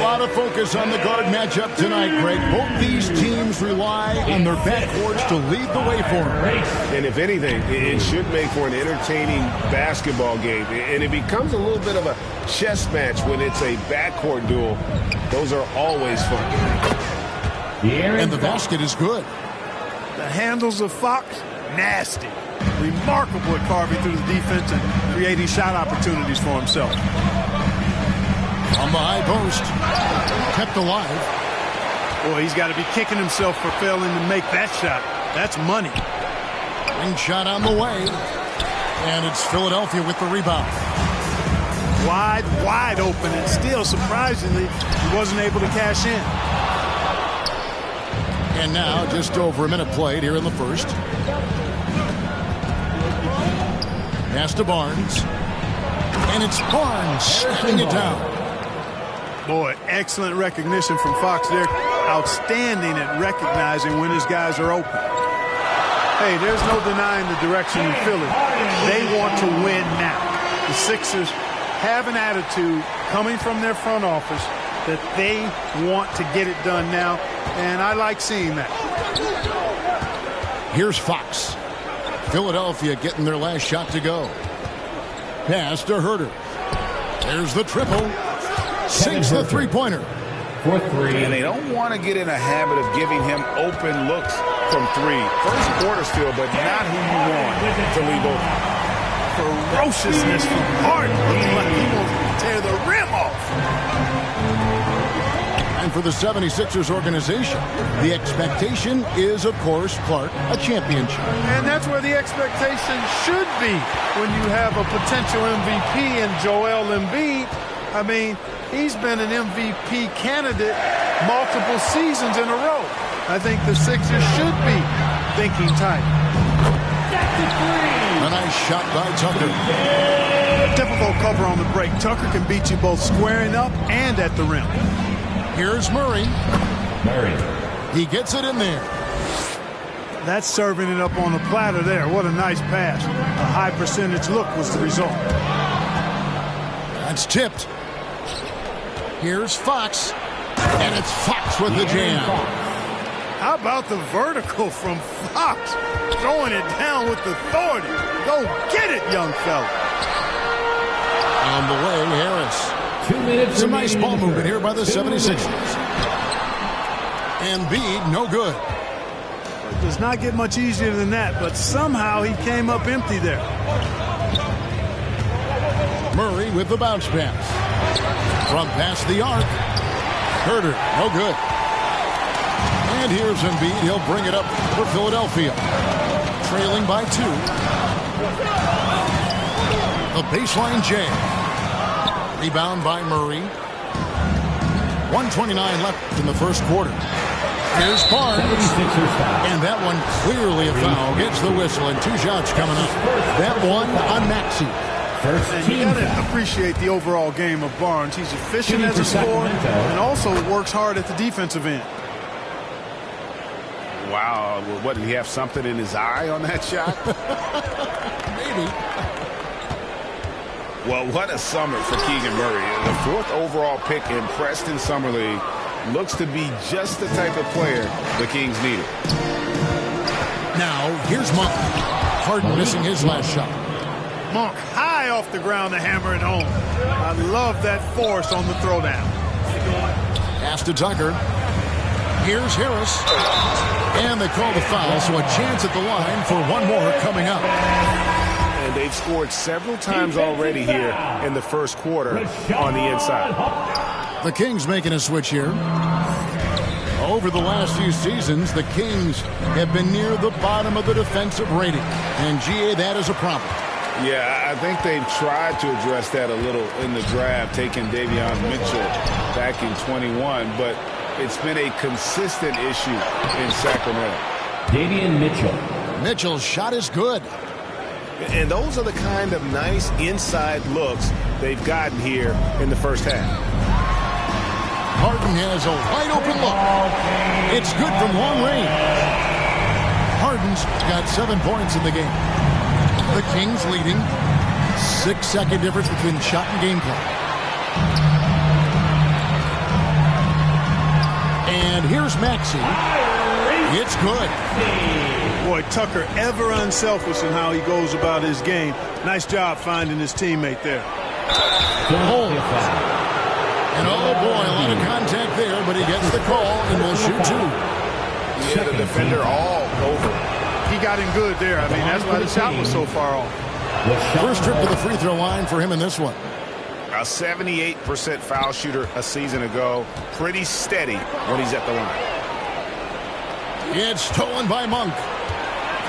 lot of focus on the guard matchup tonight, Greg. Both these teams rely on their backcourts to lead the way for them. And if anything, it should make for an entertaining basketball game. And it becomes a little bit of a chess match when it's a backcourt duel. Those are always fun. And the basket is good. The handles of Fox, nasty. Remarkable at carving through the defense and creating shot opportunities for himself. On the high post, kept alive. Boy, he's got to be kicking himself for failing to make that shot. That's money. Ring shot on the way. And it's Philadelphia with the rebound. Wide open, and still, surprisingly, he wasn't able to cash in. And now, just over a minute played here in the first. Pass to Barnes. And it's Barnes shutting it down. Boy, excellent recognition from Fox there. Outstanding at recognizing when his guys are open. Hey, there's no denying the direction in Philly. They want to win now. The Sixers have an attitude coming from their front office that they want to get it done now, and I like seeing that. Here's Fox. Philadelphia getting their last shot to go. Pass to Herter. There's the triple. Sinks the three-pointer. For three. And they don't want to get in a habit of giving him open looks from three. First quarter still, but not who you want to leave open. Ferociousness from Harden. Looking like he wants to tear the rim off. And for the 76ers organization, the expectation is, of course, Clark, a championship. And that's where the expectation should be when you have a potential MVP in Joel Embiid. I mean, he's been an MVP candidate multiple seasons in a row. I think the Sixers should be thinking tight. A nice shot by Tucker. Difficult cover on the break. Tucker can beat you both squaring up and at the rim. Here's Murray. He gets it in there. That's serving it up on the platter there. What a nice pass. A high percentage look was the result. That's tipped. Here's Fox. And it's Fox with the jam. How about the vertical from Fox? Throwing it down with authority. Go get it, young fella. On the way, Harris. 2 minutes. Some nice ball movement here by the 76ers. And Embiid, no good. It does not get much easier than that, but somehow he came up empty there. Murray with the bounce pass. From past the arc. Herter, no good. And here's Embiid. He'll bring it up for Philadelphia. Trailing by 2. The baseline jam. Rebound by Murray. 1:29 left in the first quarter. Here's Barnes. And that one clearly a foul. Gets the whistle and 2 shots coming up. That one on Maxey. And you got to appreciate the overall game of Barnes. He's efficient as a scorer and also works hard at the defensive end. Wow, what, did he have something in his eye on that shot? Maybe. Well, what a summer for Keegan Murray. The 4th overall pick in Preston Summer League looks to be just the type of player the Kings needed. Now, here's Monk. Harden missing his last shot. Monk high off the ground to hammer it home. I love that force on the throwdown. Pass to Tucker. Here's Harris. And they call the foul, so a chance at the line for one more coming up. And they've scored several times already here in the first quarter on the inside. The Kings making a switch here. Over the last few seasons, the Kings have been near the bottom of the defensive rating. And, GA, that is a problem. Yeah, I think they've tried to address that a little in the draft, taking Davion Mitchell back in 21, but it's been a consistent issue in Sacramento. Davion Mitchell. Mitchell's shot is good. And those are the kind of nice inside looks they've gotten here in the first half. Harden has a wide open look. It's good from long range. Harden's got 7 points in the game. The Kings leading. 6-second difference between shot and game clock. Here's Maxey. It's good. Boy, Tucker ever unselfish in how he goes about his game. Nice job finding his teammate there. And oh boy, a lot of contact there, but he gets the call and will shoot two. He had the defender all over. He got him good there. I mean, that's why the shot was so far off. First trip to the free throw line for him in this one. A 78% foul shooter a season ago. Pretty steady when he's at the line. It's stolen by Monk.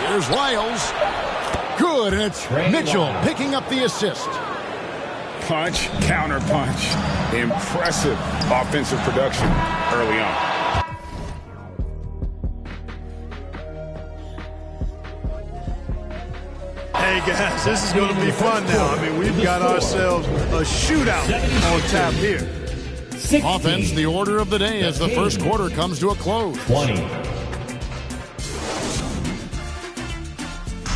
Here's Lyles. Good, and it's Mitchell picking up the assist. Punch, counter punch. Impressive offensive production early on. Hey, guys, this is going to be fun now. I mean, we've got ourselves a shootout on tap here. Offense, the order of the day as the first quarter comes to a close. 20.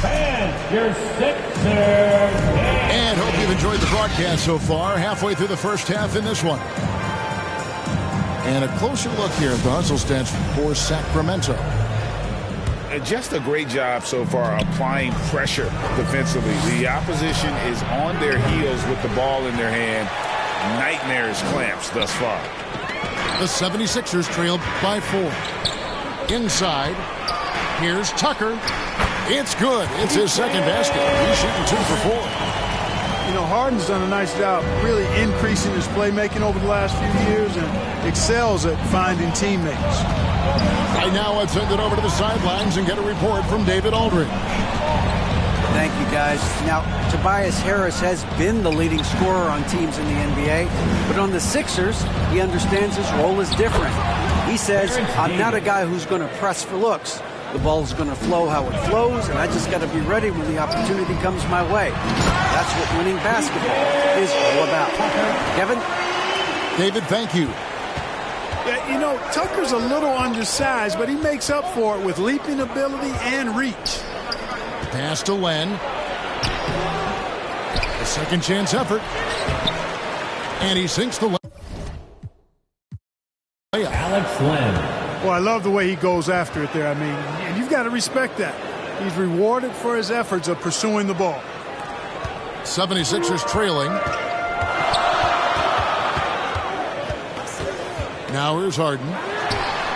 And your Sixers. And hope you've enjoyed the broadcast so far. Halfway through the first half in this one. And a closer look here at the hustle stats for Sacramento. And just a great job so far applying pressure defensively. The opposition is on their heels with the ball in their hand. Nightmares clamps thus far. The 76ers trailed by 4. Inside, here's Tucker. It's good. It's his second basket. He's shooting 2 for 4. You know, Harden's done a nice job really increasing his playmaking over the last few years and excels at finding teammates. Right now, let's send it over to the sidelines and get a report from David Aldridge. Thank you, guys. Now, Tobias Harris has been the leading scorer on teams in the NBA, but on the Sixers, he understands his role is different. He says, I'm not a guy who's going to press for looks. The ball's going to flow how it flows, and I just got to be ready when the opportunity comes my way. That's what winning basketball is all about. Kevin? David, thank you. Yeah, you know, Tucker's a little undersized, but he makes up for it with leaping ability and reach. Pass to Len. A second chance effort. And he sinks the layup. Alex Len. Well, I love the way he goes after it there. I mean, and you've got to respect that. He's rewarded for his efforts of pursuing the ball. 76ers trailing. Now here's Harden.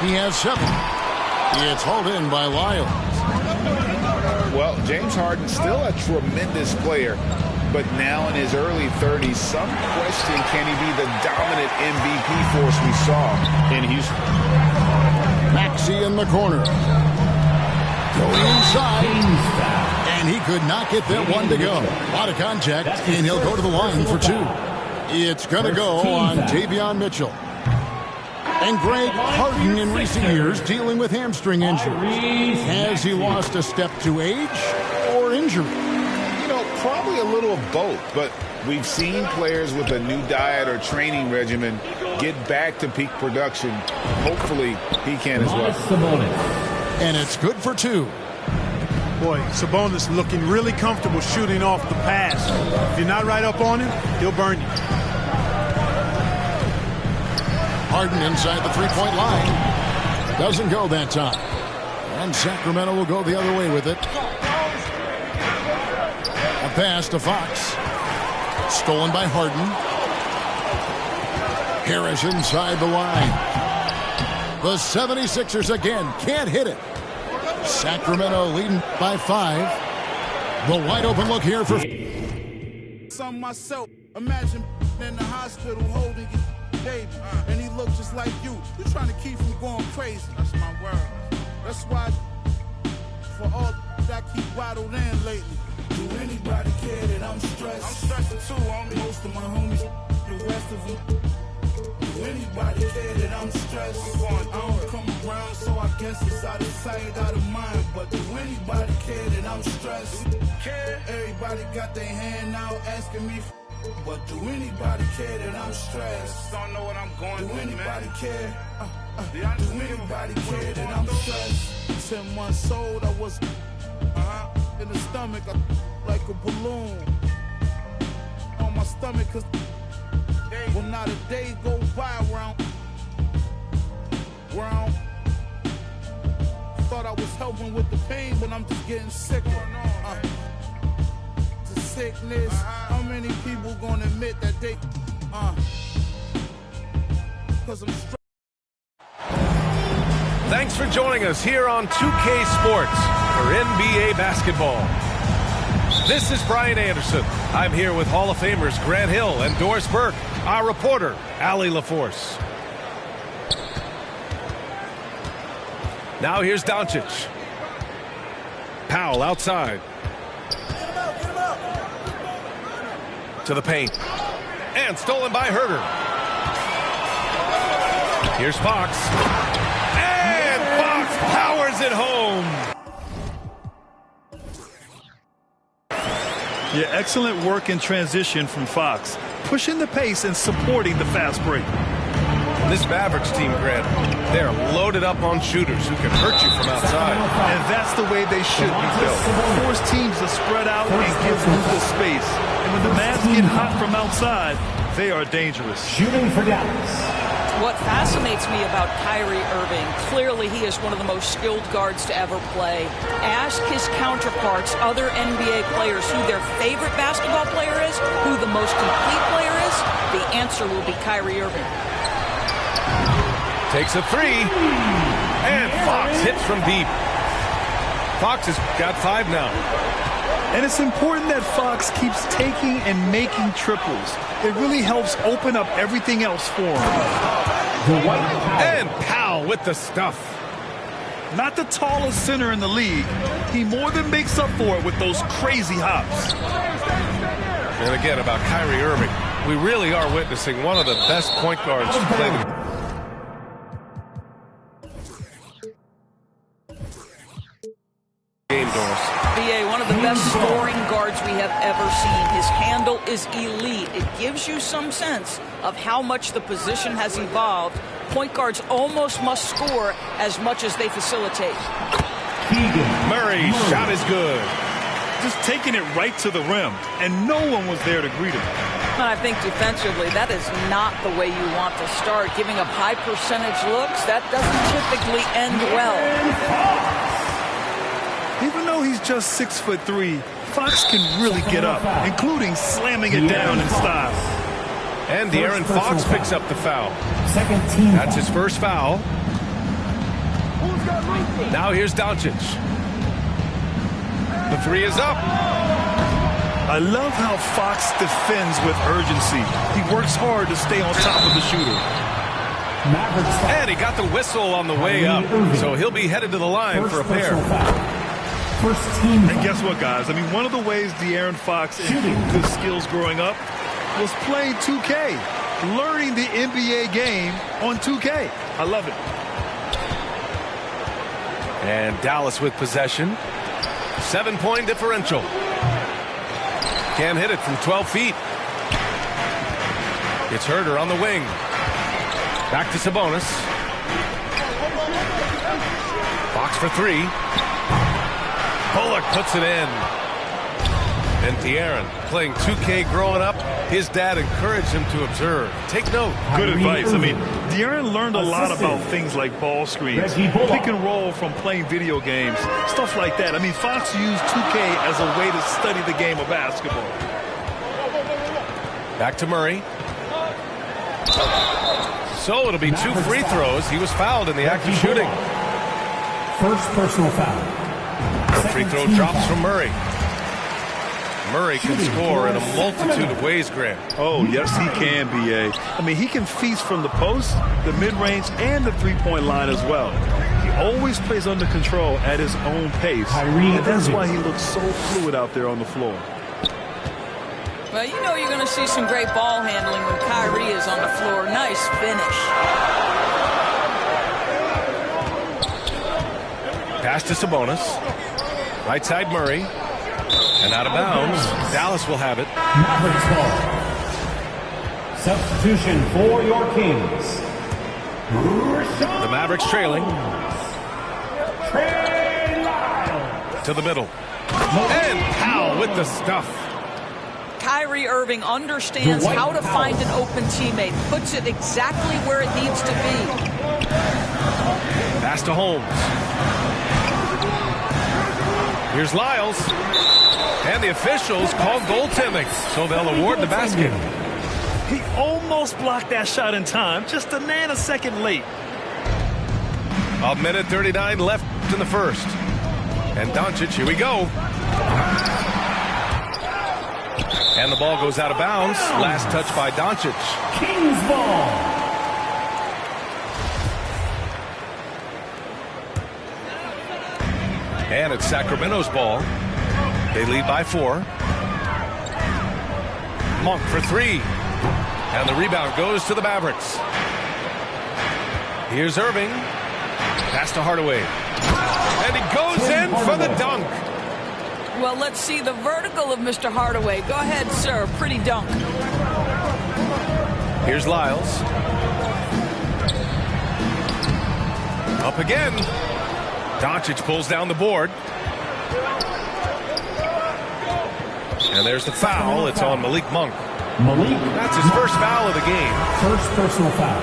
He has 7. It's hauled in by Lyles. Well, James Harden still a tremendous player, but now in his early 30s, some question, can he be the dominant MVP force we saw in Houston? Maxey in the corner. Going inside. And he could not get that one to go. A lot of contact, and he'll go to the line for 2. It's going to go on Davion Mitchell. And Greg Harden in recent years dealing with hamstring injuries. Has he lost a step to age or injury? You know, probably a little of both, but we've seen players with a new diet or training regimen get back to peak production. Hopefully, he can as well. And it's good for 2. Boy, Sabonis looking really comfortable shooting off the pass. If you're not right up on him, he'll burn you. Harden inside the three-point line. Doesn't go that time. And Sacramento will go the other way with it. A pass to Fox. Stolen by Harden. Harris inside the line. The 76ers again can't hit it. Sacramento leading by 5. The wide open look here for... Some myself. Imagine in the hospital holding you. Baby, and he looked just like you. You trying to keep from going crazy. That's my word. That's why for all that I keep bottled in lately. Do anybody care that I'm stressed? I'm stressing too, homie. Most of my homies, the rest of them. Do anybody care that I'm stressed? I don't come around, so I guess it's out of sight, out of mind. But do anybody care that I'm stressed? Everybody got their hand out asking me. But do anybody care that I'm stressed? Don't know what I'm going through. Do anybody care? Do anybody care that I'm stressed? 10 months old, I was in the stomach like a balloon. On my stomach, cause well, not a day go by where I'm living with the pain, but I'm just getting sicker. The sickness. How many people gonna admit that they, cause I'm straight. Thanks for joining us here on 2K Sports for NBA basketball. This is Brian Anderson. I'm here with Hall of Famers Grant Hill and Doris Burke, our reporter, Allie LaForce. Now here's Doncic. Powell outside. To the paint. And stolen by Herter. Here's Fox. And Fox powers it home. Yeah, excellent work in transition from Fox. Pushing the pace and supporting the fast break. This Mavericks team, Grant, they're loaded up on shooters who can hurt you from outside. And that's the way they should be built. Force teams to spread out and give Luka space. And when the Mavs get hot from outside, they are dangerous. Shooting for Dallas. What fascinates me about Kyrie Irving, clearly he is one of the most skilled guards to ever play. Ask his counterparts, other NBA players, who their favorite basketball player is, who the most complete player is. The answer will be Kyrie Irving. Takes a three. And Fox hits from deep. Fox has got 5 now. And it's important that Fox keeps taking and making triples. It really helps open up everything else for him. And Powell with the stuff. Not the tallest center in the league. He more than makes up for it with those crazy hops. And again, about Kyrie Irving, we really are witnessing one of the best point guards to play the game, Doris. BA, one of the best scoring guards we have ever seen. His handle is elite. It gives you some sense of how much the position has evolved. Point guards almost must score as much as they facilitate. Murray's shot is good. Just taking it right to the rim, and no one was there to greet him. And I think defensively, that is not the way you want to start. Giving up high percentage looks, that doesn't typically end well. Even though he's just 6'3", Fox can really get up, including slamming it down in style. And De'Aaron Fox picks up the foul. Second team. That's his first foul. Now here's Doncic. The three is up. I love how Fox defends with urgency. He works hard to stay on top of the shooter. And he got the whistle on the way up, so he'll be headed to the line for a pair. First team. And guess what, guys? I mean, one of the ways De'Aaron Fox improved his skills growing up was playing 2K, learning the NBA game on 2K. I love it. And Dallas with possession. 7-point differential. Can't hit it from 12 feet. It's Herter on the wing. Back to Sabonis. Fox for 3. Bullock puts it in. And De'Aaron, playing 2K growing up, his dad encouraged him to observe. Take note. Good advice. I mean, De'Aaron learned a lot about things like ball screens, pick and roll from playing video games, stuff like that. I mean, Fox used 2K as a way to study the game of basketball. Back to Murray. So it'll be 2 free throws. He was fouled in the act of shooting. First personal foul. The free throw drops from Murray. Murray can score in a multitude of ways, Grant. Oh, yes, he can, B.A. I mean, he can feast from the post, the mid-range, and the three-point line as well. He always plays under control at his own pace, and that's why he looks so fluid out there on the floor. Well, you know you're going to see some great ball handling when Kyrie is on the floor. Nice finish. Pass to Sabonis. Right side Murray. And out of bounds. Dallas will have it. Mavericks ball. Substitution for your Kings. The Mavericks trailing. To the middle. And Powell with the stuff. Kyrie Irving understands how to find an open teammate, puts it exactly where it needs to be. Pass to Holmes. Here's Lyles. And the officials call goaltending, so they'll award the basket. He almost blocked that shot in time, just a nanosecond late. A minute 39 left in the first. And Doncic, here we go. And the ball goes out of bounds. Last touch by Doncic. Kings ball. And it's Sacramento's ball. They lead by 4. Monk for 3. And the rebound goes to the Mavericks. Here's Irving. Pass to Hardaway. And he goes in for the dunk. Well, let's see the vertical of Mr. Hardaway. Go ahead, sir. Pretty dunk. Here's Lyles. Up again. Doncic pulls down the board. And there's the foul. It's on Malik Monk. That's his first foul of the game. First personal foul.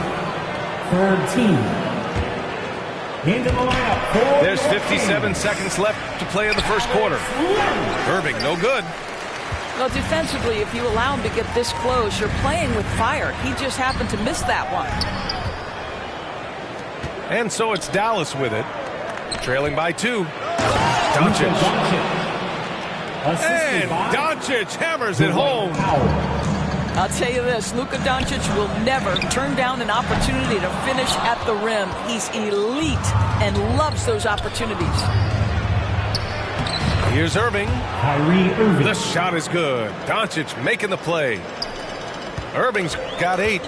Third team. Into the lineup. There's 57 seconds left to play in the first quarter. Irving, no good. Well, defensively, if you allow him to get this close, you're playing with fire. He just happened to miss that one. And so it's Dallas with it. Trailing by 2. Doncic. And Doncic hammers it home. I'll tell you this, Luka Doncic will never turn down an opportunity to finish at the rim. He's elite and loves those opportunities. Here's Irving. Irving. The shot is good. Doncic making the play. Irving's got 8.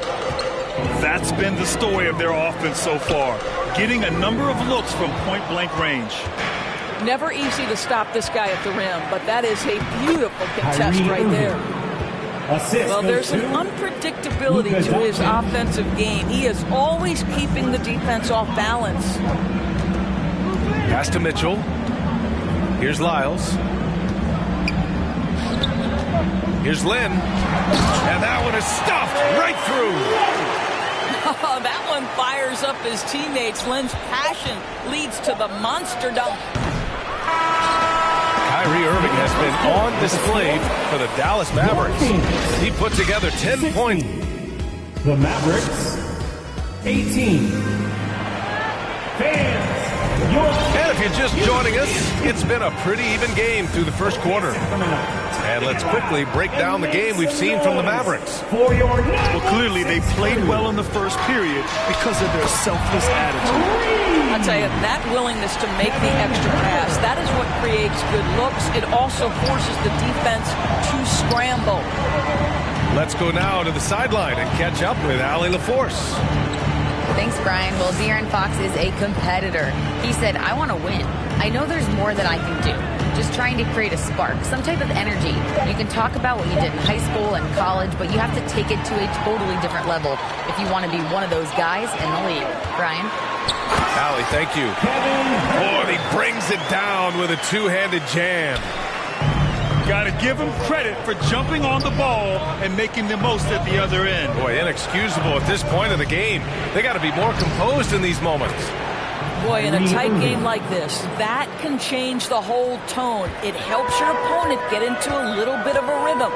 That's been the story of their offense so far, getting a number of looks from point-blank range. Never easy to stop this guy at the rim, but that is a beautiful contest right there. Well, there's an unpredictability to his offensive game. He is always keeping the defense off balance. Pass to Mitchell. Here's Lyles. Here's Lynn. And that one is stuffed right through. Oh, that one fires up his teammates. Lynn's passion leads to the monster dunk. Kyrie Irving has been on display for the Dallas Mavericks. He put together 10 points. The Mavericks, 18. Fans, and if you're just joining us, it's been a pretty even game through the first quarter. And let's quickly break down the game we've seen from the Mavericks. Well, clearly they played well in the first period because of their selfless attitude. I'll tell you, that willingness to make the extra pass, that is what creates good looks. It also forces the defense to scramble. Let's go now to the sideline and catch up with Allie LaForce. Thanks, Brian. Well, De'Aaron Fox is a competitor. He said, I want to win. I know there's more that I can do. Just trying to create a spark, some type of energy. You can talk about what you did in high school and college, but you have to take it to a totally different level if you want to be one of those guys in the league. Brian? Allie, thank you. Boy, he brings it down with a two-handed jam. Got to give him credit for jumping on the ball and making the most at the other end. Boy, inexcusable at this point of the game. They got to be more composed in these moments. Boy, in a tight game like this, that can change the whole tone. It helps your opponent get into a little bit of a rhythm.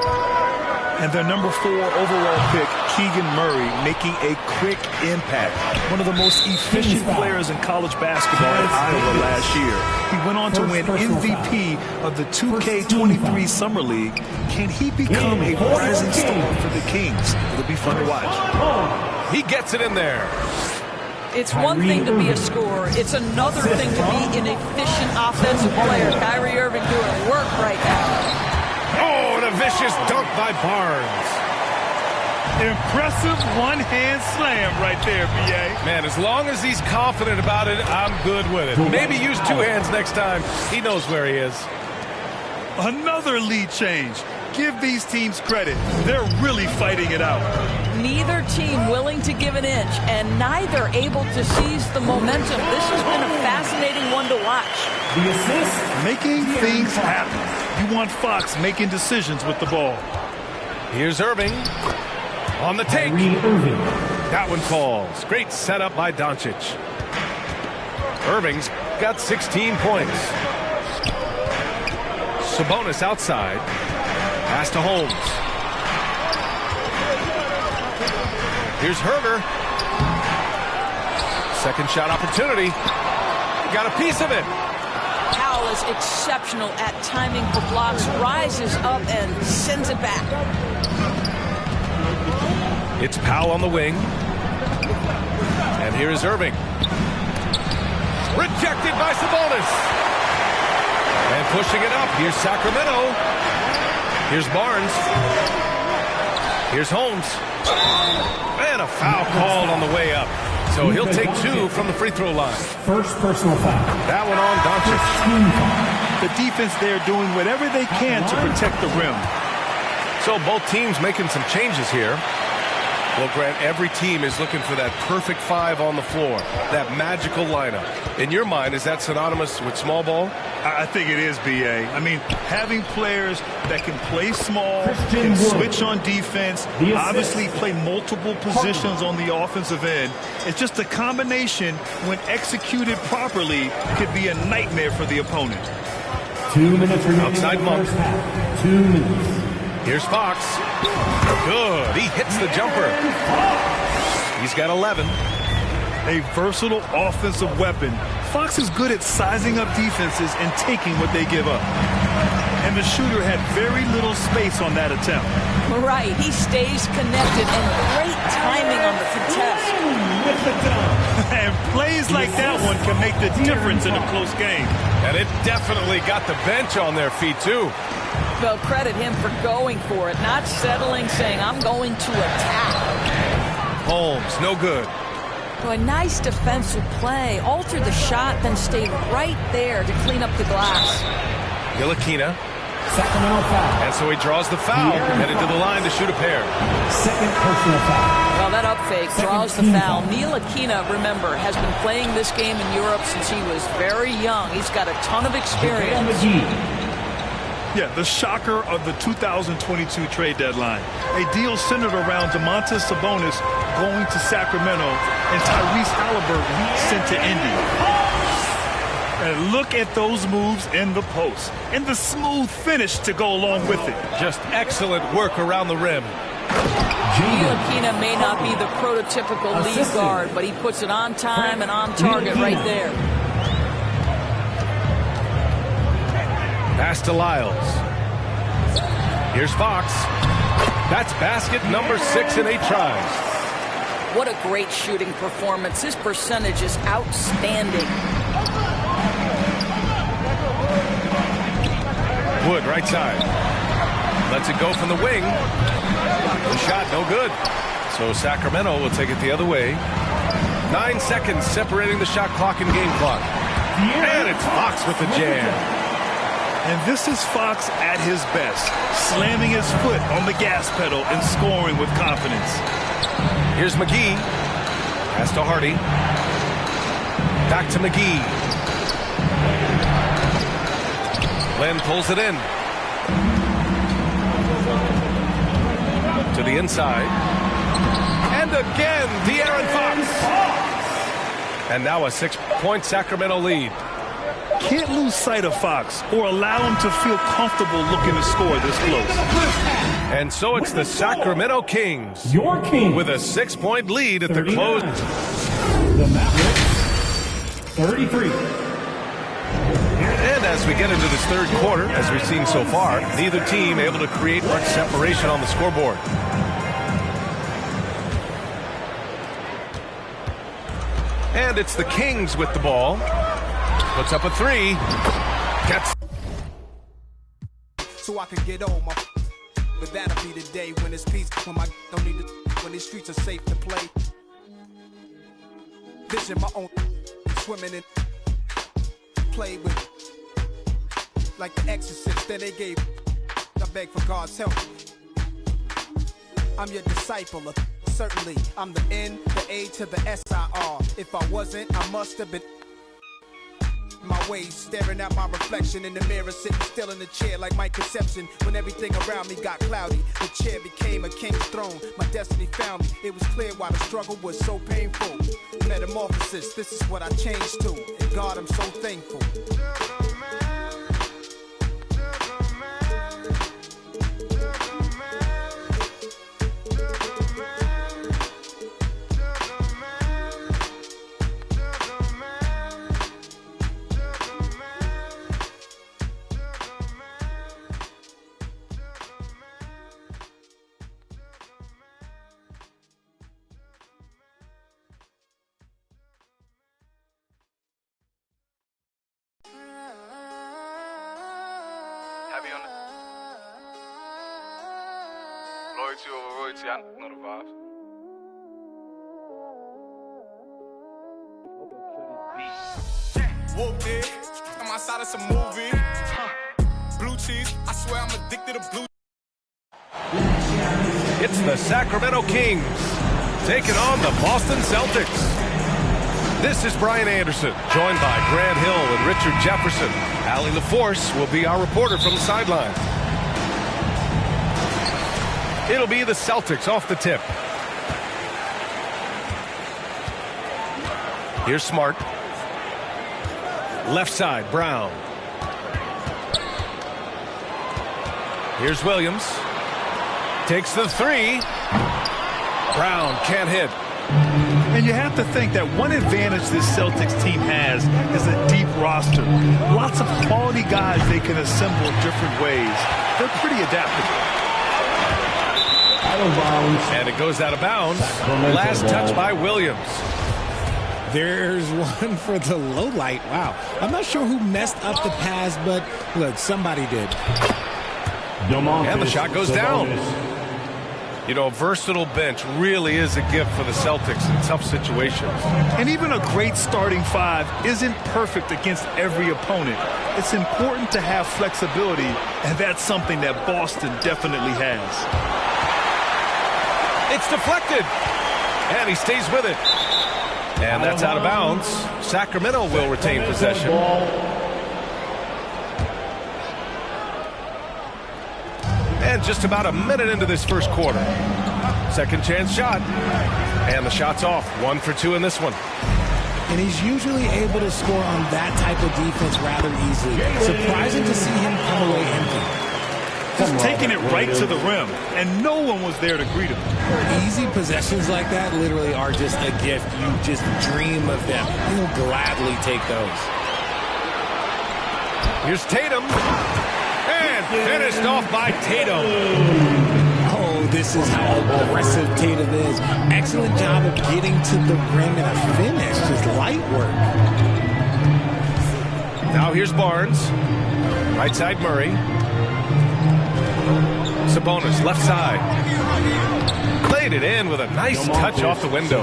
And their number 4 overall pick, Keegan Murray, making a quick impact. One of the most efficient players in college basketball at Iowa last year. He went on to win MVP of the 2K23 Summer League. Can he become a rising star for the Kings? It'll be fun to watch. He gets it in there. It's one thing to be a scorer. It's another thing to be an efficient offensive player. Kyrie Irving doing work right now. Oh, and a vicious dunk by Barnes. Impressive one-hand slam right there, B.A. Man, as long as he's confident about it, I'm good with it. Maybe use 2 hands next time. He knows where he is. Another lead change. Give these teams credit. They're really fighting it out. Neither team willing to give an inch, and neither able to seize the momentum. This has been a fascinating one to watch. The assist. Making things happen. You want Fox making decisions with the ball. Here's Irving. On the take. That one falls. Great setup by Doncic. Irving's got 16 points. Sabonis outside. Pass to Holmes. Here's Herter. Second shot opportunity. Got a piece of it. Powell is exceptional at timing for blocks, rises up and sends it back. It's Powell on the wing. And here is Irving. Rejected by Sabonis. And pushing it up. Here's Sacramento. Here's Barnes. Here's Holmes. And a foul called on the way up. So he'll take 2 from the free throw line. First personal foul. That one on Doncic. The defense there doing whatever they can to protect the rim. So both teams making some changes here. Well, Grant, every team is looking for that perfect 5 on the floor, that magical lineup. In your mind, is that synonymous with small ball? I think it is, B.A. I mean, having players that can play small, can switch on defense, obviously play multiple positions on the offensive end. It's just a combination, when executed properly, could be a nightmare for the opponent. 2 minutes remaining. Outside monk. 2 minutes. Here's Fox. Good. He hits the jumper. He's got 11. A versatile offensive weapon. Fox is good at sizing up defenses and taking what they give up. And the shooter had very little space on that attempt. Right. He stays connected and great timing on the contest. And plays like that one can make the difference in a close game. And it definitely got the bench on their feet, too. Well, credit him for going for it, not settling, saying, I'm going to attack. Holmes, no good. So a nice defensive play. Altered the shot, then stayed right there to clean up the glass. Ntilikina. Sacramento foul. And so he draws the foul, headed to the line to shoot a pair. Second personal foul. Well, that up fake draws the foul. Ntilikina, remember, has been playing this game in Europe since he was very young. He's got a ton of experience. Yeah, the shocker of the 2022 trade deadline. A deal centered around Domantas Sabonis going to Sacramento and Tyrese Halliburton sent to Indy. And look at those moves in the post and the smooth finish to go along with it. Just excellent work around the rim. Ntilikina may not be the prototypical lead guard, but he puts it on time and on target right there. Pass to Lyles. Here's Fox. That's basket number 6 in 8 tries. What a great shooting performance. His percentage is outstanding. Wood, right side. Lets it go from the wing. The shot, no good. So Sacramento will take it the other way. 9 seconds separating the shot clock and game clock. And it's Fox with the jam. And this is Fox at his best, slamming his foot on the gas pedal and scoring with confidence. Here's McGee. Pass to Hardy. Back to McGee. Len pulls it in. To the inside. And again, De'Aaron Fox. And now a 6-point Sacramento lead. Can't lose sight of Fox or allow him to feel comfortable looking to score this close. And so it's the Sacramento Kings. Your Kings. With a 6-point lead at the close. The Mavericks, 33. And as we get into this third quarter, as we've seen so far, neither team able to create much separation on the scoreboard. And it's the Kings with the ball. Puts up a 3. Gets. So I can get on my. But that'll be the day when it's peace. When my don't need to. When these streets are safe to play. Vision my own. Swimming in. Play with. Like the exorcist. Then they gave. I beg for God's help. I'm your disciple. Certainly. I'm the N, the A to the S-I-R. If I wasn't, I must have been. My ways, staring at my reflection in the mirror, sitting still in the chair like my conception. When everything around me got cloudy, the chair became a king's throne. My destiny found me. It was clear why the struggle was so painful. Metamorphosis, this is what I changed to. And God, I'm so thankful. Loyalty over royalty. I know the vibes. Whoop it. I'm outside of some movie. Blue cheese. I swear I'm addicted to blue. It's the Sacramento Kings taking on the Boston Celtics. This is Brian Anderson, joined by Grant Hill and Richard Jefferson. Allie LaForce will be our reporter from the sideline. It'll be the Celtics off the tip. Here's Smart. Left side, Brown. Here's Williams. Takes the three. Brown can't hit. And you have to think that one advantage this Celtics team has is a deep roster. Lots of quality guys they can assemble different ways. They're pretty adaptable. Out of bounds. And it goes out of bounds. Last touch by Williams. There's one for the low light. Wow. I'm not sure who messed up the pass, but look, somebody did. And the shot goes down. You know, a versatile bench really is a gift for the Celtics in tough situations. And even a great starting five isn't perfect against every opponent. It's important to have flexibility, and that's something that Boston definitely has. It's deflected, and he stays with it. And that's out of bounds. Sacramento will retain possession. And just about a minute into this first quarter. Second chance shot. And the shot's off. 1 for 2 in this one. And he's usually able to score on that type of defense rather easily. Surprising to see him come away empty. Just taking it right to the rim, and no one was there to greet him. Easy possessions like that literally are just a gift. You just dream of them. He'll gladly take those. Here's Tatum. And finished off by Tatum. Oh, this is how aggressive Tatum is. Excellent job of getting to the rim and a finish. Just light work. Now here's Barnes. Right side, Murray. Sabonis, left side. Played it in with a nice touch off the window.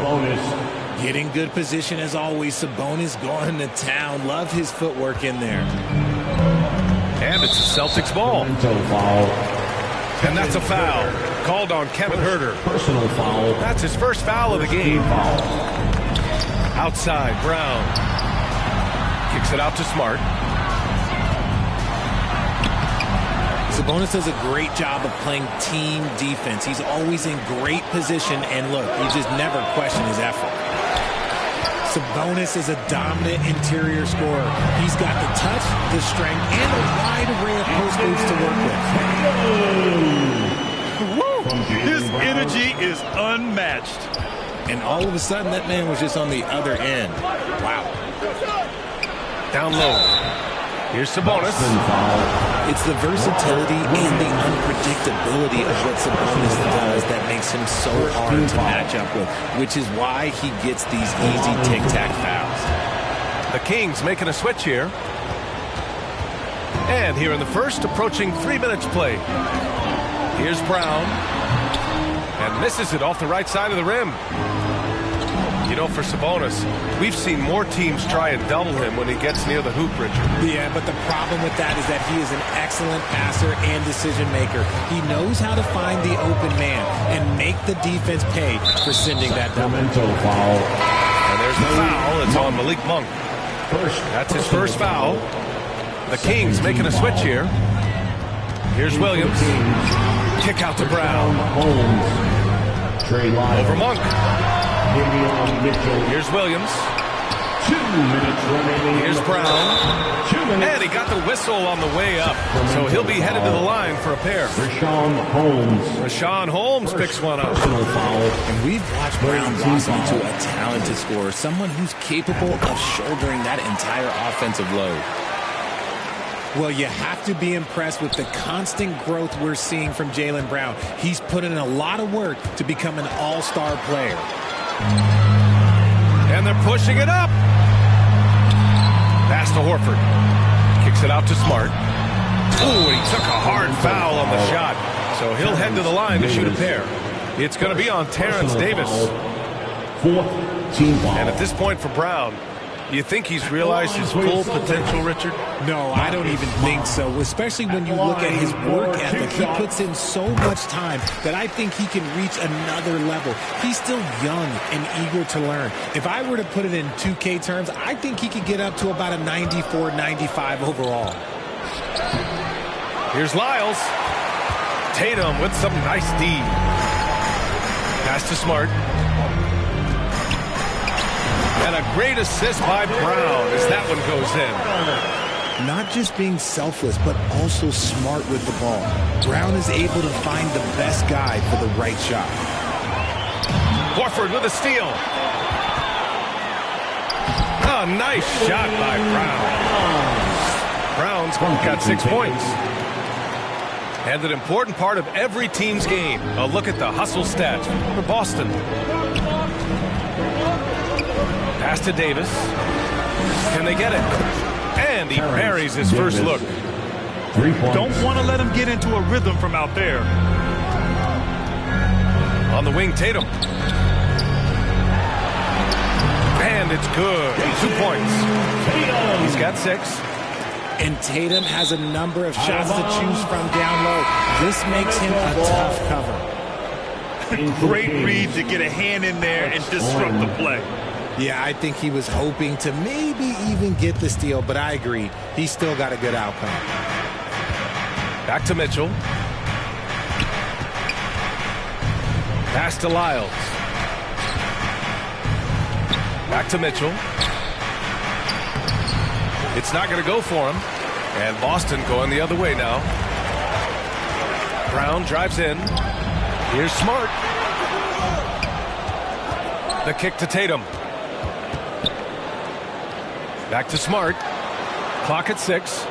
Getting good position as always. Sabonis going to town. Love his footwork in there. And it's a Celtics ball. And that's a foul. Called on Kevin Huerter. Personal foul. That's his first foul of the game. Outside, Brown. Kicks it out to Smart. Sabonis does a great job of playing team defense. He's always in great position, and look, you just never question his effort. Sabonis is a dominant interior scorer. He's got the touch, the strength, and a wide array of post moves to work with. His energy is unmatched. And all of a sudden, that man was just on the other end. Wow. Down low. Here's Sabonis. It's the versatility and the unpredictability of what Sabonis does that makes him so hard to match up with, which is why he gets these easy tic-tac fouls. The Kings making a switch here. And here in the first, approaching 3 minutes play. Here's Brown. And misses it off the right side of the rim. You know, for Sabonis, we've seen more teams try and double him when he gets near the hoop, Richard. Yeah, but the problem with that is that he is an excellent passer and decision maker. He knows how to find the open man and make the defense pay for sending that double. Foul. And there's the foul. It's on Malik Monk. That's his first foul. The Kings making a switch here. Here's Williams. Kick out to Brown. Over Monk. Here's Williams. 2 minutes remaining. Here's Brown. 2 minutes. And he got the whistle on the way up. So he'll be headed to the line for a pair. Rashawn Holmes picks one up. And we've watched Brown blossom into a talented scorer, someone who's capable of shouldering that entire offensive load. Well, you have to be impressed with the constant growth we're seeing from Jaylen Brown. He's put in a lot of work to become an all-star player. And they're pushing it up. Pass to Horford. Kicks it out to Smart. Ooh, he took a hard foul on the shot. So he'll head to the line to shoot a pair. It's going to be on Terrence Davis. Fourth team foul. And at this point for Brown, do you think he's realized his full potential, Richard? No, I don't even think so, especially when you look at his work ethic. He puts in so much time that I think he can reach another level. He's still young and eager to learn. If I were to put it in 2K terms, I think he could get up to about a 94, 95 overall. Here's Lyles. Tatum with some nice D. Pass to Smart. And a great assist by Brown as that one goes in. Not just being selfless, but also smart with the ball. Brown is able to find the best guy for the right shot. Horford with a steal. A nice shot by Brown. Brown's got 6 points. And an important part of every team's game. A look at the hustle stats for Boston. Pass to Davis. Can they get it? And he buries his first look. Don't want to let him get into a rhythm from out there. On the wing, Tatum. And it's good. 2 points. He's got 6. And Tatum has a number of shots to choose from down low. This makes him a tough cover. Great read to get a hand in there and disrupt the play. Yeah, I think he was hoping to maybe even get the steal, but I agree. He's still got a good outcome. Back to Mitchell. Pass to Lyles. Back to Mitchell. It's not going to go for him. And Boston going the other way now. Brown drives in. Here's Smart. The kick to Tatum. Back to Smart. Clock at 6.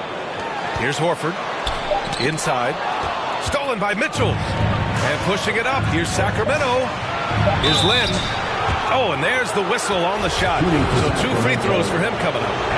Here's Horford. Inside. Stolen by Mitchell. And pushing it up. Here's Sacramento. Here's Lynn. Oh, and there's the whistle on the shot. So 2 free throws for him coming up.